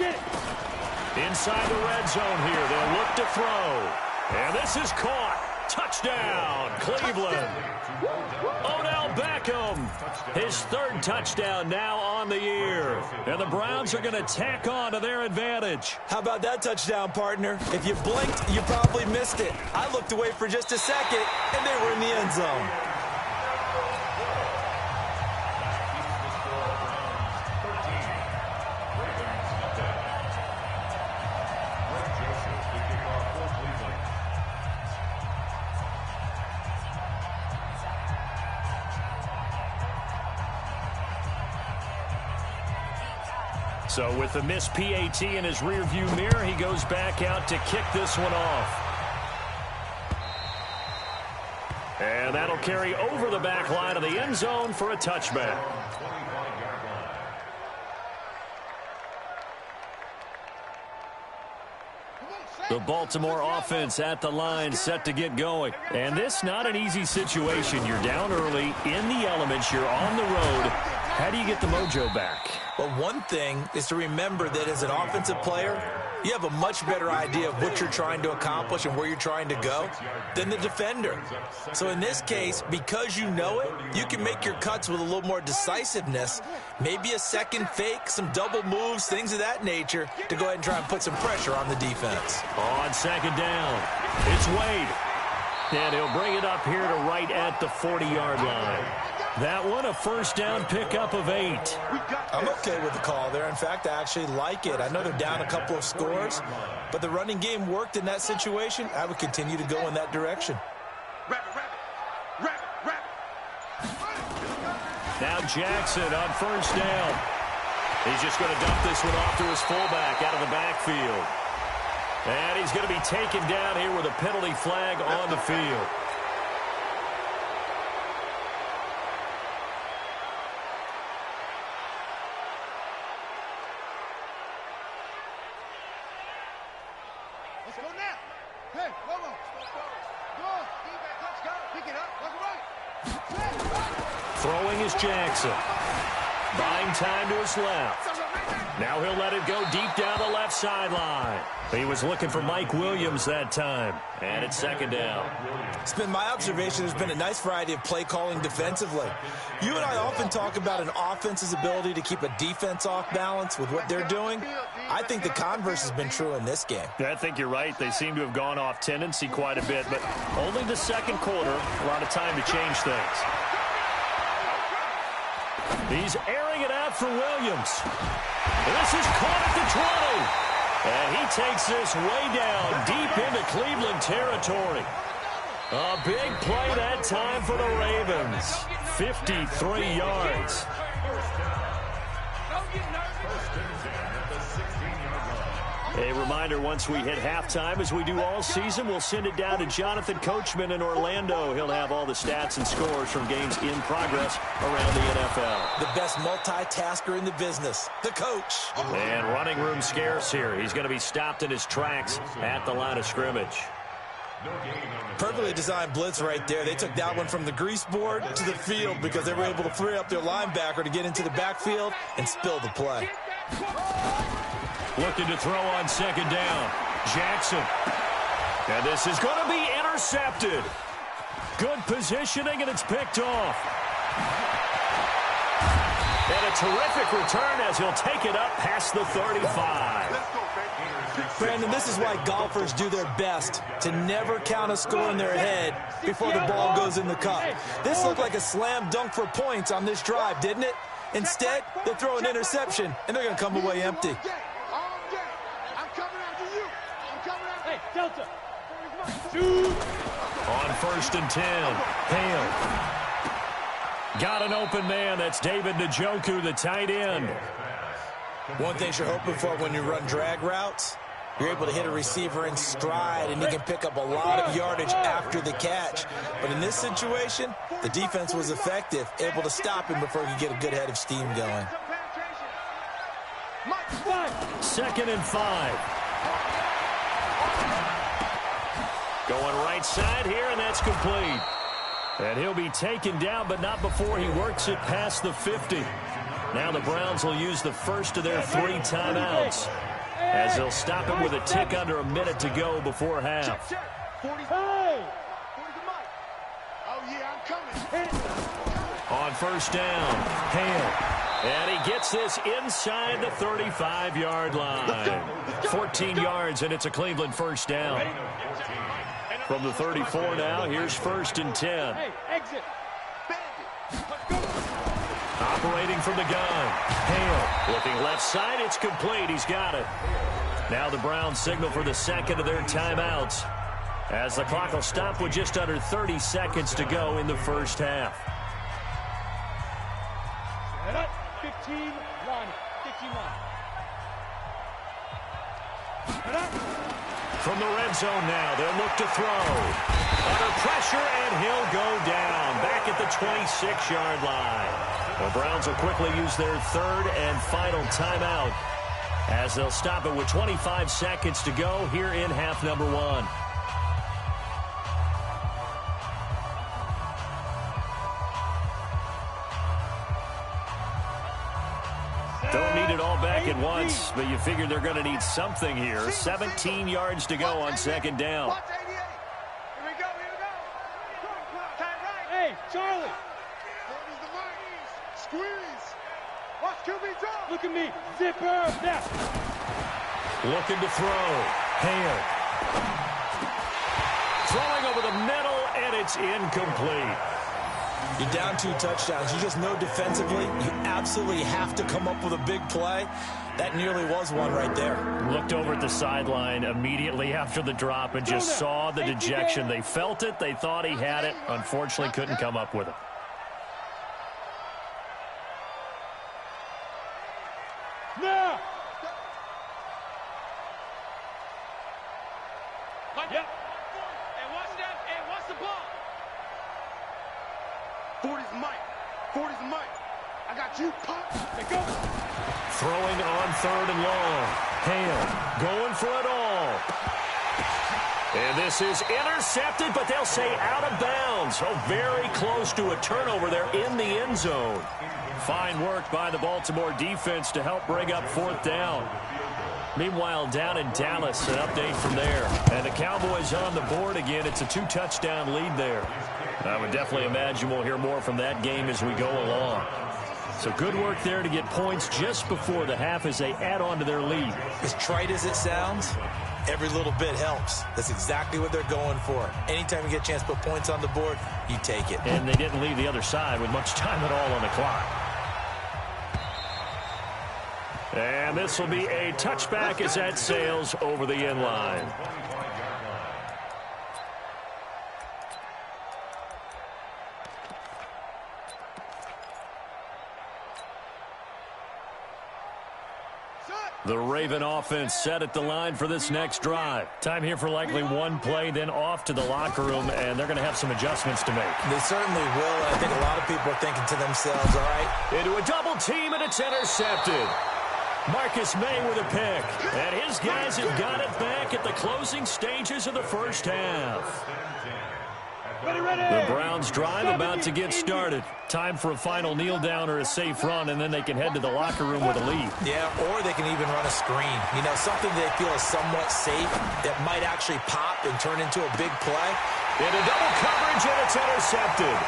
Inside the red zone here, they'll look to throw. And this is caught. Touchdown, Cleveland. Odell Beckham, his third touchdown now on the year. And the Browns are going to tack on to their advantage. How about that touchdown, partner? If you blinked, you probably missed it. I looked away for just a second, and they were in the end zone. So with the missed PAT in his rearview mirror, he goes back out to kick this one off. And that'll carry over the back line of the end zone for a touchback. The Baltimore offense at the line set to get going. And this not an easy situation. You're down early, in the elements, you're on the road. How do you get the mojo back? Well, one thing is to remember that as an offensive player, you have a much better idea of what you're trying to accomplish and where you're trying to go than the defender. So in this case, because you know it, you can make your cuts with a little more decisiveness, maybe a second fake, some double moves, things of that nature, to go ahead and try and put some pressure on the defense. On second down, it's Wade. And he'll bring it up here to right at the 40-yard line. That one, a first down pickup of 8. I'm okay with the call there. In fact, I actually like it. I know they're down a couple of scores, but the running game worked in that situation. I would continue to go in that direction. Now Jackson on first down. He's just going to dump this one off to his fullback out of the backfield. And he's going to be taken down here with a penalty flag on the field. Throwing is Jackson. Buying time to his left. Now he'll let it go deep down the left sideline. He was looking for Mike Williams that time. And it's second down. It's been my observation there's been a nice variety of play calling defensively. You and I often talk about an offense's ability to keep a defense off balance with what they're doing. I think the converse has been true in this game. I think you're right. They seem to have gone off tendency quite a bit, but only the second quarter, a lot of time to change things. He's airing it out for Williams. This is caught at the 20. And he takes this way down deep into Cleveland territory. A big play that time for the Ravens. 53 yards. A reminder, once we hit halftime, as we do all season, we'll send it down to Jonathan Coachman in Orlando. He'll have all the stats and scores from games in progress around the NFL. The best multitasker in the business, the coach. And running room scarce here. He's going to be stopped in his tracks at the line of scrimmage. Perfectly designed blitz right there. They took that one from the grease board to the field because they were able to free up their linebacker to get into the backfield and spill the play. Looking to throw on second down. Jackson. And this is going to be intercepted. Good positioning, and it's picked off. And a terrific return as he'll take it up past the 35. Brandon, this is why golfers do their best to never count a score in their head before the ball goes in the cup. This looked like a slam dunk for points on this drive, didn't it? Instead, they throw an interception, and they're going to come away empty. On first and 10, Hale. Got an open man. That's David Njoku, the tight end. One thing you're hoping for when you run drag routes, you're able to hit a receiver in stride, and he can pick up a lot of yardage after the catch. But in this situation, the defense was effective, able to stop him before he could get a good head of steam going. Second and 5. Going right side here, and that's complete. And he'll be taken down, but not before he works it past the 50. Now the Browns will use the first of their 3 timeouts, as they'll stop him with a tick under a minute to go before half. On first down, Hale. And he gets this inside the 35-yard line. 14 yards, and it's a Cleveland first down. From the 34 now, here's first and 10. Operating from the gun. Hale looking left side. It's complete. He's got it. Now the Browns signal for the second of their timeouts, as the clock will stop with just under 30 seconds to go in the first half. 15 line. 15 line. From the red zone now, they'll look to throw. Under pressure, and he'll go down. Back at the 26-yard line. The Browns will quickly use their third and final timeout, as they'll stop it with 25 seconds to go here in half number 1. Don't need it all back at once, but you figure they're going to need something here. 17 yards to go on second down. Here we go. Hey, Charlie. Squeeze. Watch QB drop. Look at me. Zipper. Now. Looking to throw. Hale. Throwing over the middle, and it's incomplete. You're down 2 touchdowns. You just know defensively you absolutely have to come up with a big play. That nearly was one right there. Looked over at the sideline immediately after the drop and just saw the dejection. They felt it. They thought he had it. Unfortunately, couldn't come up with it. Now. Yep. And watch that. And watch the ball. 40's Mike. 40's Mike. I got you, Pop. They go. Throwing on third and long. Hale going for it all. And this is intercepted, but they'll say out of bounds. Oh, very close to a turnover there in the end zone. Fine work by the Baltimore defense to help bring up fourth down. Meanwhile, down in Dallas, an update from there. And the Cowboys on the board again. It's a 2-touchdown lead there. I would definitely imagine we'll hear more from that game as we go along. So good work there to get points just before the half as they add on to their lead. As trite as it sounds, every little bit helps. That's exactly what they're going for. Anytime you get a chance to put points on the board, you take it. And they didn't leave the other side with much time at all on the clock. And this will be a touchback as that sails over the end line. The Raven offense set at the line for this next drive. Time here for likely one play, then off to the locker room, and they're going to have some adjustments to make. They certainly will. I think a lot of people are thinking to themselves, all right. Into a double team, and it's intercepted. Marcus May with a pick, and his guys have got it back at the closing stages of the first half. The Browns drive about to get started. Time for a final kneel down or a safe run, and then they can head to the locker room with a lead. Yeah, or they can even run a screen. You know, something they feel is somewhat safe that might actually pop and turn into a big play. Into double coverage, and it's intercepted.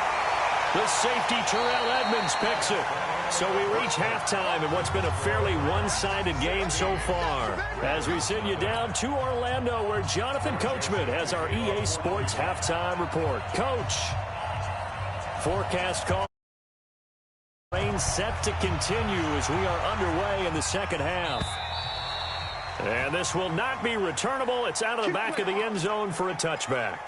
The safety, Terrell Edmonds, picks it. So we reach halftime in what's been a fairly one-sided game so far, as we send you down to Orlando, where Jonathan Coachman has our EA Sports halftime report. Coach, forecast call. Rain set to continue as we are underway in the second half. And this will not be returnable. It's out of the back of the end zone for a touchback.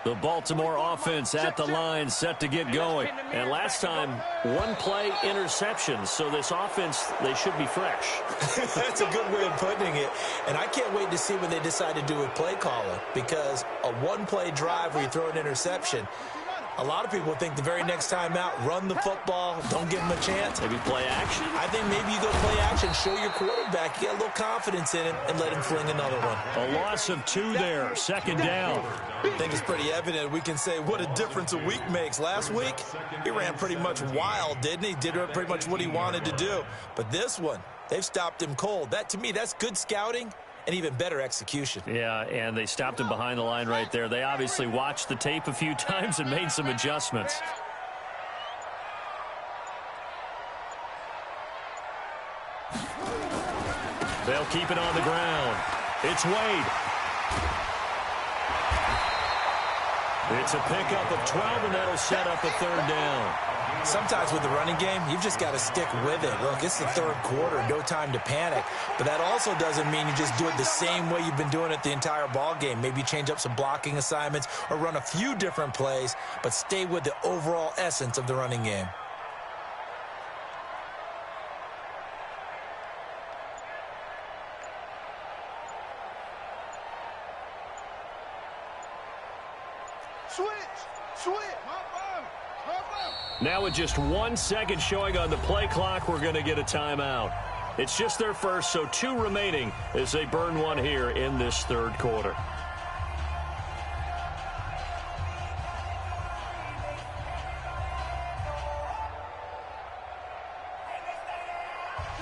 The Baltimore offense at the line, set to get going. And last time, one play interception. So this offense, they should be fresh. That's a good way of putting it. And I can't wait to see what they decide to do with play calling. Because a one-play drive where you throw an interception, A lot of people think the very next time out, run the football, don't give him a chance. Maybe play action? I think maybe you go play action, show your quarterback, you get a little confidence in him, and let him fling another one. A loss of 2 there, second down. I think it's pretty evident we can say what a difference a week makes. Last week, he ran pretty much wild, didn't he? Did pretty much what he wanted to do. But this one, they've stopped him cold. That, to me, that's good scouting and even better execution. Yeah, and they stopped him behind the line right there. They obviously watched the tape a few times and made some adjustments. They'll keep it on the ground. It's Wade. It's a pickup of 12, and that'll set up a third down. Sometimes with the running game, you've just got to stick with it. Look, it's the third quarter, no time to panic. But that also doesn't mean you just do it the same way you've been doing it the entire ball game. Maybe change up some blocking assignments or run a few different plays, but stay with the overall essence of the running game. Now with just 1 second showing on the play clock, we're going to get a timeout. It's just their first, so 2 remaining as they burn one here in this third quarter.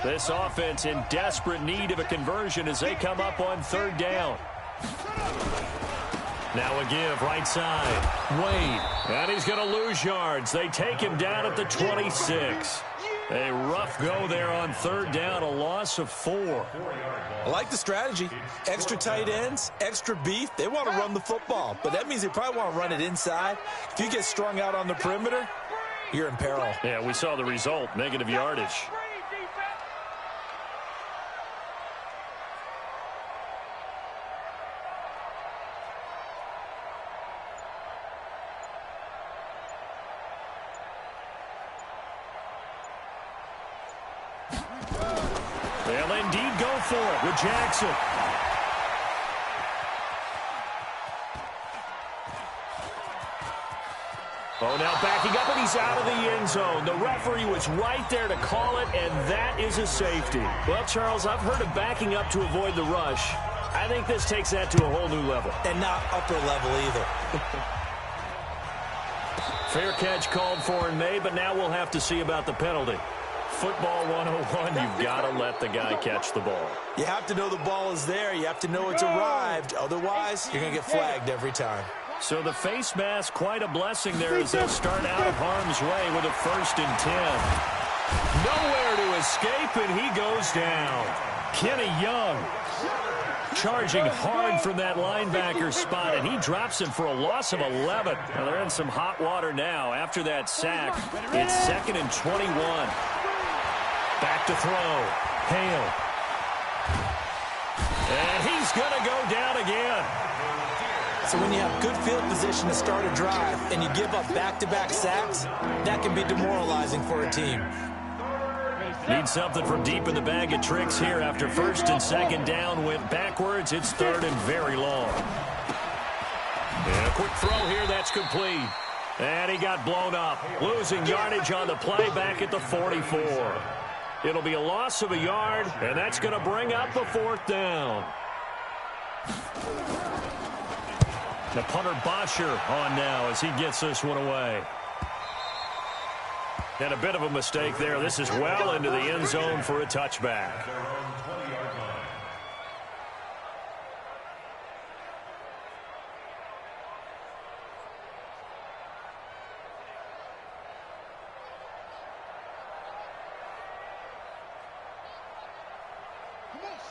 This offense in desperate need of a conversion as they come up on third down. Now a give, right side. Wade. And he's going to lose yards. They take him down at the 26. A rough go there on third down, a loss of 4. I like the strategy. Extra tight ends, extra beef. They want to run the football, but that means they probably want to run it inside. If you get strung out on the perimeter, you're in peril. Yeah, we saw the result, negative yardage. They'll indeed go for it with Jackson. Oh, now backing up, and he's out of the end zone. The referee was right there to call it, and that is a safety. Well, Charles, I've heard of backing up to avoid the rush. I think this takes that to a whole new level. And not upper level either. Fair catch called for and made, but now we'll have to see about the penalty. Football 101, you've got to let the guy catch the ball. You have to know the ball is there. You have to know it's arrived. Otherwise, you're going to get flagged every time. So the face mask, quite a blessing there as they'll start out of harm's way with a 1st and 10. Nowhere to escape, and he goes down. Kenny Young charging hard from that linebacker spot, and he drops him for a loss of 11. Now they're in some hot water now. After that sack, it's 2nd and 21. Back to throw. Hale. And he's going to go down again. So when you have good field position to start a drive and you give up back-to-back sacks, that can be demoralizing for a team. Need something from deep in the bag of tricks here after 1st and 2nd down. Went backwards. It's 3rd and very long. And a quick throw here. That's complete. And he got blown up. Losing yardage on the play back at the 44. It'll be a loss of a yard, and that's going to bring up a 4th down. The punter Bosher on now as he gets this one away. And a bit of a mistake there. This is well into the end zone for a touchback.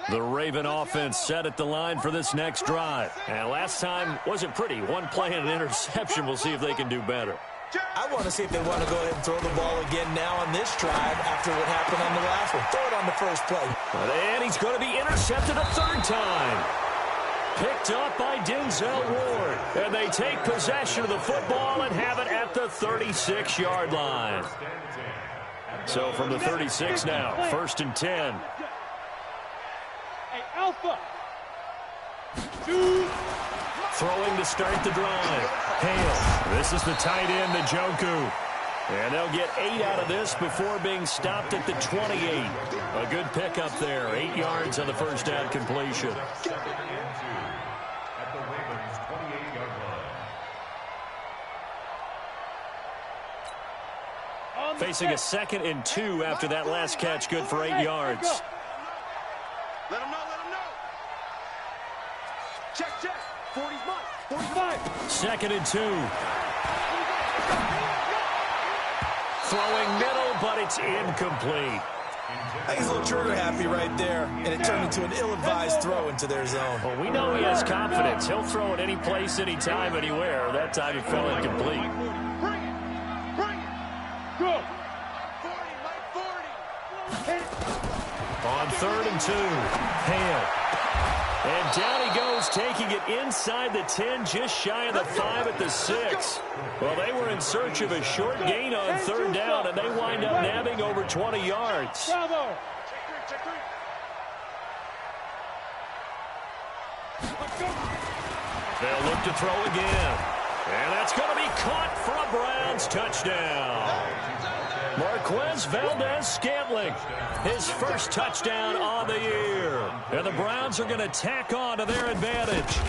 The Raven offense set at the line for this next drive. And last time wasn't pretty. One play and an interception. We'll see if they can do better. I want to see if they want to go ahead and throw the ball again now on this drive after what happened on the last one. Throw it on the first play. And he's going to be intercepted a 3rd time. Picked up by Denzel Ward. And they take possession of the football and have it at the 36-yard line. So from the 36 now, 1st and 10. Alpha. 2. Throwing to start the drive. Hale. This is the tight end, Njoku. And they'll get 8 out of this before being stopped at the 28. A good pickup there. 8 yards on the first down completion. Facing a 2nd and 2 after that last catch. Good for 8 yards. Let him know, let him know. Check, check. 40's mine. 45. 2nd and 2. Throwing middle, but it's incomplete. I think he's a little trigger happy right there, and it turned into an ill-advised throw into their zone. Well, we know he has confidence. He'll throw it any place, anytime, anywhere. That time it fell incomplete. Bring it. Bring it. Go. 40, Mike, 40. Hit it. On 3rd and 2, Hale. And down he goes, taking it inside the 10, just shy of the 5 at the 6. Well, they were in search of a short gain on 3rd down, and they wind up nabbing over 20 yards. Bravo. Check 3. They'll look to throw again. And that's going to be caught for a Browns touchdown. Marquez Valdez-Scantling, his first touchdown on the year. And the Browns are going to tack on to their advantage.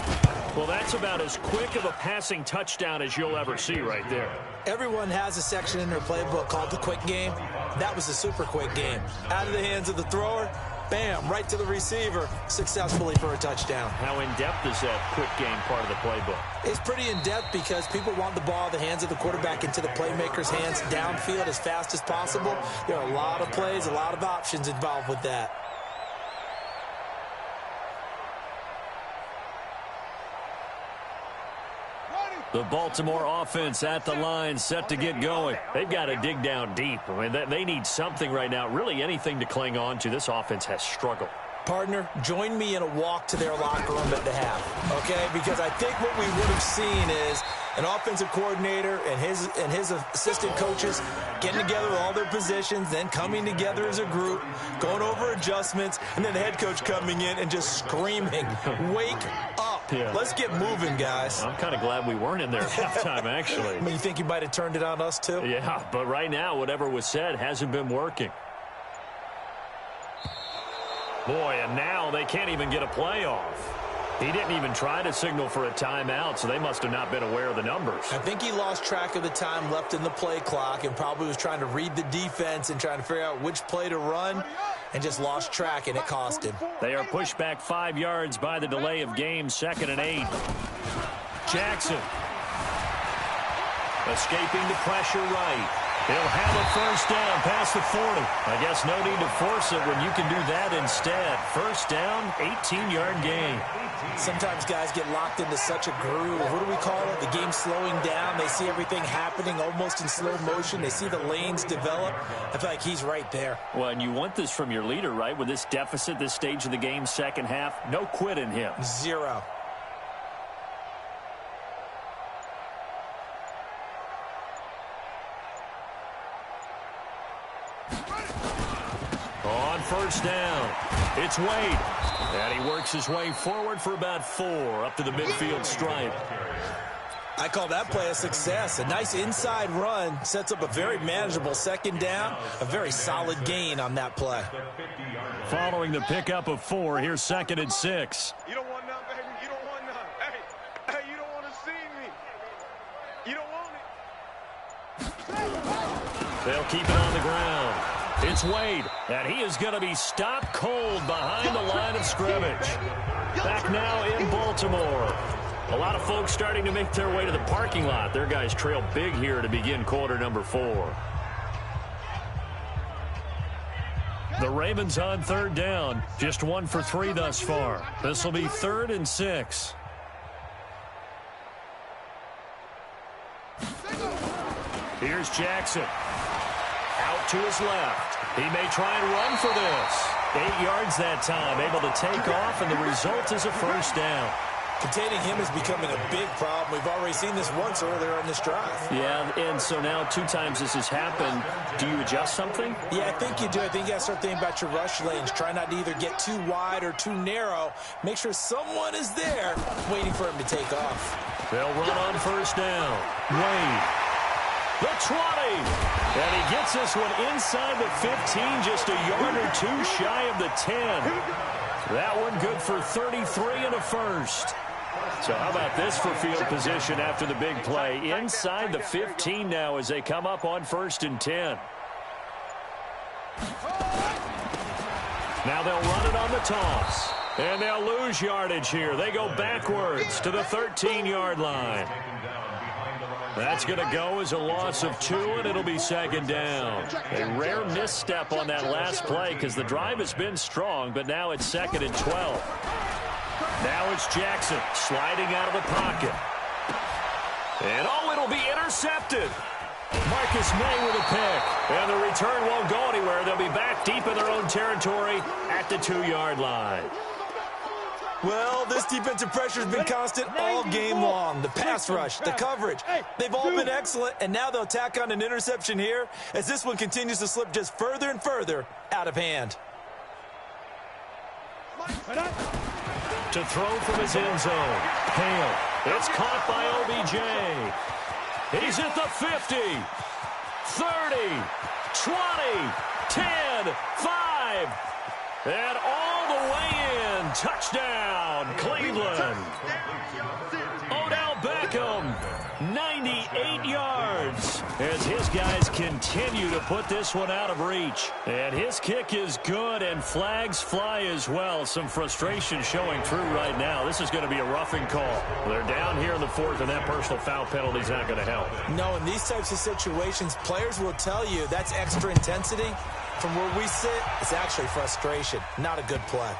Well, that's about as quick of a passing touchdown as you'll ever see right there. Everyone has a section in their playbook called the quick game. That was a super quick game. Out of the hands of the thrower, bam, right to the receiver, successfully for a touchdown. How in-depth is that quick game part of the playbook? It's pretty in-depth because people want the ball in the hands of the quarterback into the playmaker's hands downfield as fast as possible. There are a lot of plays, a lot of options involved with that. The Baltimore offense at the line, set to get going. They've got to dig down deep. I mean, they need something right now, really anything to cling on to. This offense has struggled. Partner, join me in a walk to their locker room at the half, okay? Because I think what we would have seen is an offensive coordinator and his assistant coaches getting together with all their positions, then coming together as a group, going over adjustments, and then the head coach coming in and just screaming, "Wake up. Yeah. Let's get moving, guys." I'm kind of glad we weren't in there at halftime, actually. I mean, you think he might have turned it on us, too? Yeah, but right now, whatever was said hasn't been working. Boy, and now they can't even get a play off. He didn't even try to signal for a timeout, so they must have not been aware of the numbers. I think he lost track of the time left in the play clock and probably was trying to read the defense and trying to figure out which play to run and just lost track, and it cost him. They are pushed back 5 yards by the delay of game, 2nd and 8. Jackson escaping the pressure right. He'll have a first down past the 40. I guess no need to force it when you can do that instead. First down, 18-yard gain. Sometimes guys get locked into such a groove. What do we call it? The game's slowing down. They see everything happening almost in slow motion. They see the lanes develop. I feel like he's right there. Well, and you want this from your leader, right? With this deficit, this stage of the game, second half, no quit in him. Zero. On first down, it's Wade. And he works his way forward for about 4 up to the midfield stripe. I call that play a success. A nice inside run sets up a very manageable second down. A very solid gain on that play. Following the pickup of 4, here's 2nd and 6. You don't want none, baby. You don't want none. Hey, you don't want to see me. You don't want it. They'll keep it on the ground. It's Wade, and he is going to be stopped cold behind the line of scrimmage. Back now in Baltimore. A lot of folks starting to make their way to the parking lot. Their guys trail big here to begin quarter number 4. The Ravens on 3rd down. Just 1 for 3 thus far. This will be 3rd and 6. Here's Jackson. Out to his left. He may try and run for this. 8 yards that time, able to take off, and the result is a first down. Containing him is becoming a big problem. We've already seen this once earlier on this drive. Yeah, and so now 2 times this has happened. Do you adjust something? Yeah, I think you do. I think you got to start thinking about your rush lanes. Try not to either get too wide or too narrow. Make sure someone is there waiting for him to take off. They'll run on first down. Wade. The 20. And he gets this one inside the 15, just a yard or 2 shy of the 10. That one good for 33 and a first. So how about this for field position after the big play? Inside the 15 now as they come up on 1st and 10. Now they'll run it on the toss. And they'll lose yardage here. They go backwards to the 13-yard line. That's going to go as a loss of 2, and it'll be 2nd down. A rare misstep on that last play because the drive has been strong, but now it's 2nd and 12. Now it's Jackson sliding out of the pocket. And, it'll be intercepted. Marcus May with a pick. And the return won't go anywhere. They'll be back deep in their own territory at the 2-yard line. Well, this defensive pressure has been constant all game long. The pass rush, the coverage, they've all been excellent, and now they'll tack on an interception here as this one continues to slip just further and further out of hand. To throw from his end zone. Hale. It's caught by OBJ. He's at the 50. 30. 20. 10. 5. And all the way in. Touchdown, Cleveland. Odell Beckham, 98 yards. As his guys continue to put this one out of reach. And his kick is good, and flags fly as well. Some frustration showing through right now. This is going to be a roughing call. They're down here in the 4th, and that personal foul penalty is not going to help. No, in these types of situations, players will tell you that's extra intensity. From where we sit, it's actually frustration. Not a good play.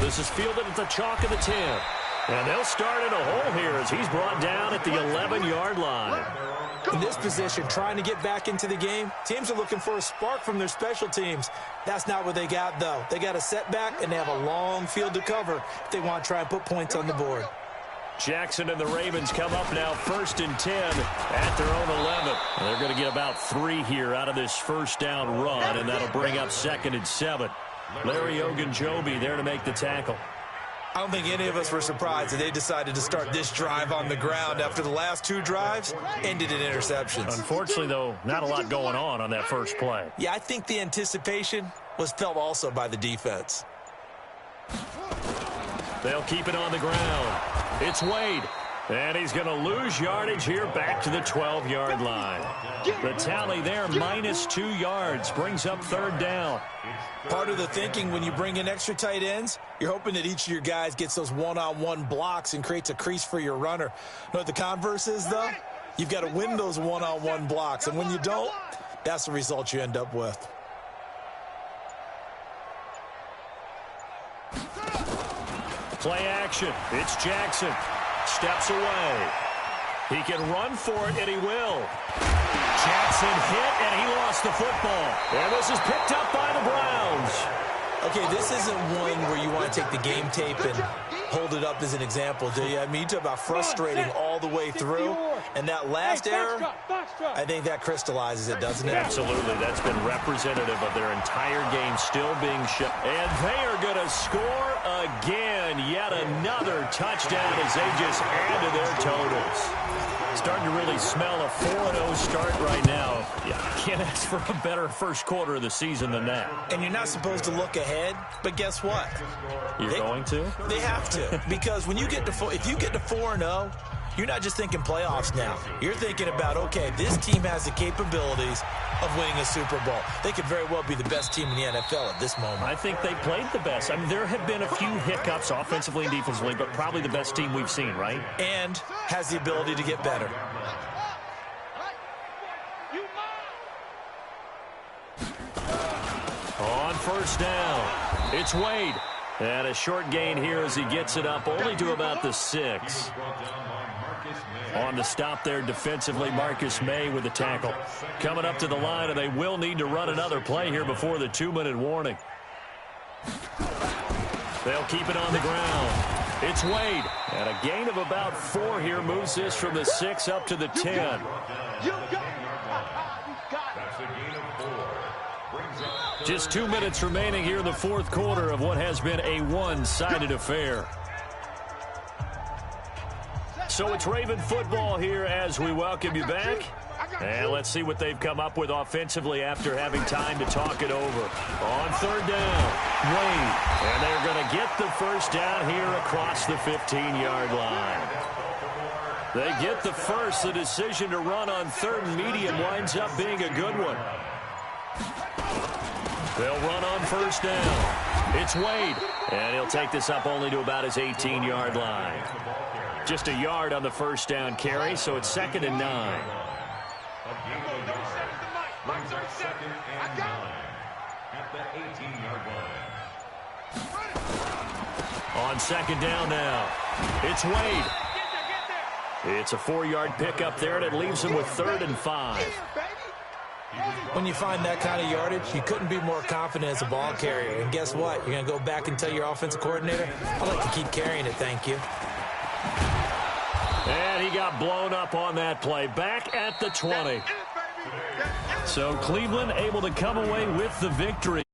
This is fielded at the chalk of the 10. And they'll start in a hole here as he's brought down at the 11-yard line. In this position, trying to get back into the game, teams are looking for a spark from their special teams. That's not what they got, though. They got a setback, and they have a long field to cover if they want to try and put points on the board. Jackson and the Ravens come up now 1st and 10 at their own 11. And they're going to get about 3 here out of this first down run, and that'll bring up 2nd and 7. Larry Ogunjobi there to make the tackle. I don't think any of us were surprised that they decided to start this drive on the ground after the last 2 drives ended in interceptions. Unfortunately, though, not a lot going on that first play. Yeah, I think the anticipation was felt also by the defense. They'll keep it on the ground. It's Wade. And he's going to lose yardage here back to the 12-yard line. The tally there, -2 yards, brings up 3rd down. Part of the thinking when you bring in extra tight ends, you're hoping that each of your guys gets those one-on-one blocks and creates a crease for your runner. You know what the converse is, though? You've got to win those one-on-one blocks, and when you don't, that's the result you end up with. Play action. It's Jackson. Steps away. He can run for it, and he will. Jackson hit, and he lost the football. And this is picked up by the Browns. Okay, this isn't one where you want to take the game tape and hold it up as an example, do you? I mean, you talk about frustrating all the way through, and that last error, I think that crystallizes it, doesn't it? Absolutely. That's been representative of their entire game still being shut. And they are going to score again. Yet another touchdown as they just add to their totals. Starting to really smell a 4-0 start right now. Yeah, can't ask for a better first quarter of the season than that. And you're not supposed to look ahead, but guess what? You're going to? They have to, because when you get to if you get to 4-0, you're not just thinking playoffs now. You're thinking about, okay, this team has the capabilities of winning a Super Bowl. They could very well be the best team in the NFL at this moment. I think they played the best. I mean, there have been a few hiccups offensively and defensively, but probably the best team we've seen, right? And has the ability to get better. On first down, it's Wade. And a short gain here as he gets it up only to about the 6. On the stop there defensively, Marcus May with the tackle. Coming up to the line, and they will need to run another play here before the 2-minute warning. They'll keep it on the ground. It's Wade. And a gain of about 4 here moves this from the 6 up to the 10. You got it. You got it. Just 2 minutes remaining here in the fourth quarter of what has been a one-sided affair. So it's Raven football here as we welcome you back. And let's see what they've come up with offensively after having time to talk it over. On third down, Wade. And they're going to get the first down here across the 15-yard line. They get the first. The decision to run on third and medium winds up being a good one. They'll run on first down. It's Wade. And he'll take this up only to about his 18-yard line. Just a yard on the first down carry, so it's 2nd and 9. On 2nd down now, it's Wade. It's a 4-yard pickup there, and it leaves him with 3rd and 5. When you find that kind of yardage, you couldn't be more confident as a ball carrier. And guess what? You're going to go back and tell your offensive coordinator, I'd like to keep carrying it, thank you. And he got blown up on that play. Back at the 20. So Cleveland able to come away with the victory.